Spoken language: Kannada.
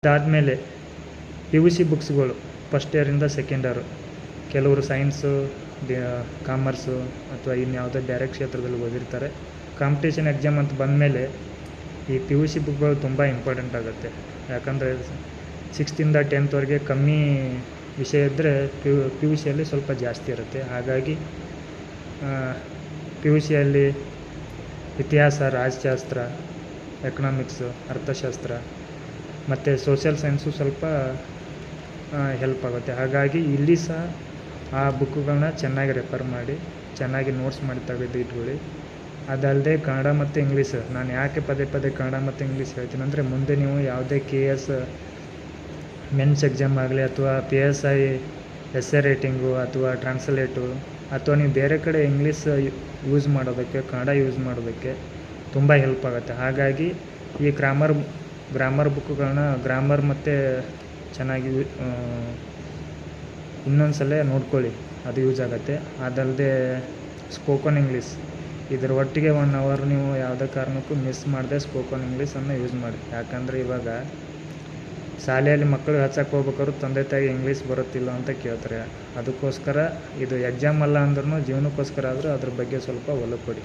ಅದಾದಮೇಲೆ ಪಿ ಯು ಸಿ ಬುಕ್ಸ್ಗಳು ಫಸ್ಟ್ ಇಯರಿಂದ ಸೆಕೆಂಡ್ ಇಯರು, ಕೆಲವರು ಸೈನ್ಸು, ಕಾಮರ್ಸು ಅಥವಾ ಇನ್ಯಾವುದೋ ಬೇರೆ ಕ್ಷೇತ್ರದಲ್ಲಿ ಓದಿರ್ತಾರೆ. ಕಾಂಪಿಟೇಷನ್ ಎಕ್ಸಾಮ್ ಅಂತ ಬಂದಮೇಲೆ ಈ ಪಿ ಯು ಸಿ ಬುಕ್ಗಳು ತುಂಬ ಇಂಪಾರ್ಟೆಂಟ್ ಆಗುತ್ತೆ. ಯಾಕಂದರೆ 6th-ಇಂದ 10th ಕಮ್ಮಿ ವಿಷಯ ಇದ್ದರೆ ಪಿ ಯು ಸಿಯಲ್ಲಿ ಸ್ವಲ್ಪ ಜಾಸ್ತಿ ಇರುತ್ತೆ. ಹಾಗಾಗಿ ಪಿ ಯು ಸಿಯಲ್ಲಿ ಇತಿಹಾಸ, ರಾಜಶಾಸ್ತ್ರ, ಎಕನಾಮಿಕ್ಸು, ಅರ್ಥಶಾಸ್ತ್ರ ಮತ್ತು ಸೋಷಿಯಲ್ ಸೈನ್ಸು ಸ್ವಲ್ಪ ಹೆಲ್ಪ್ ಆಗುತ್ತೆ. ಹಾಗಾಗಿ ಇಲ್ಲಿ ಸಹ ಆ ಬುಕ್ಕುಗಳನ್ನ ಚೆನ್ನಾಗಿ ರೆಫರ್ ಮಾಡಿ, ಚೆನ್ನಾಗಿ ನೋಟ್ಸ್ ಮಾಡಿ ತೆಗೆದು ಇಟ್ಕೊಳ್ಳಿ. ಅದಲ್ಲದೆ ಕನ್ನಡ ಮತ್ತು ಇಂಗ್ಲೀಷ್, ನಾನು ಯಾಕೆ ಪದೇ ಕನ್ನಡ ಮತ್ತು ಇಂಗ್ಲೀಷ್ ಹೇಳ್ತೀನಿ ಅಂದರೆ, ಮುಂದೆ ನೀವು ಯಾವುದೇ KS ಮೆನ್ಸ್ ಎಕ್ಸಾಮ್ ಆಗಲಿ ಅಥವಾ PSI ಎಸ್ಸೆ ರೈಟಿಂಗು ಅಥವಾ ಟ್ರಾನ್ಸ್ಲೇಟು ಅಥವಾ ನೀವು ಬೇರೆ ಕಡೆ ಇಂಗ್ಲೀಷ್ ಯೂಸ್ ಮಾಡೋದಕ್ಕೆ, ಕನ್ನಡ ಯೂಸ್ ಮಾಡೋದಕ್ಕೆ ತುಂಬ ಹೆಲ್ಪ್ ಆಗುತ್ತೆ. ಹಾಗಾಗಿ ಈ ಗ್ರಾಮರ್ ಬುಕ್ಕುಗಳನ್ನ ಗ್ರಾಮರ್ ಮತ್ತು ಚೆನ್ನಾಗಿ ಇನ್ನೊಂದು ಸಲ ನೋಡ್ಕೊಳ್ಳಿ, ಅದು ಯೂಸ್ ಆಗುತ್ತೆ. ಅದಲ್ಲದೆ ಸ್ಪೋಕನ್ ಇಂಗ್ಲೀಷ್, ಇದರ ಒಟ್ಟಿಗೆ 1 hour ನೀವು ಯಾವುದೇ ಕಾರಣಕ್ಕೂ ಮಿಸ್ ಮಾಡದೆ ಸ್ಪೋಕನ್ ಇಂಗ್ಲೀಷನ್ನು ಯೂಸ್ ಮಾಡಿ. ಯಾಕಂದರೆ ಇವಾಗ ಶಾಲೆಯಲ್ಲಿ ಮಕ್ಕಳು ಹಚ್ಚಕ್ಕೆ ಹೋಗ್ಬೇಕಾದ್ರು ತಂದೆ ತಾಯಿ ಇಂಗ್ಲೀಷ್ ಬರುತ್ತಿಲ್ಲ ಅಂತ ಕೇಳ್ತಾರೆ. ಅದಕ್ಕೋಸ್ಕರ ಇದು ಎಕ್ಸಾಮ್ ಅಲ್ಲ ಅಂದ್ರೂ ಜೀವನಕ್ಕೋಸ್ಕರ ಆದರೂ ಅದ್ರ ಬಗ್ಗೆ ಸ್ವಲ್ಪ ಒಲವು ಕೊಡಿ.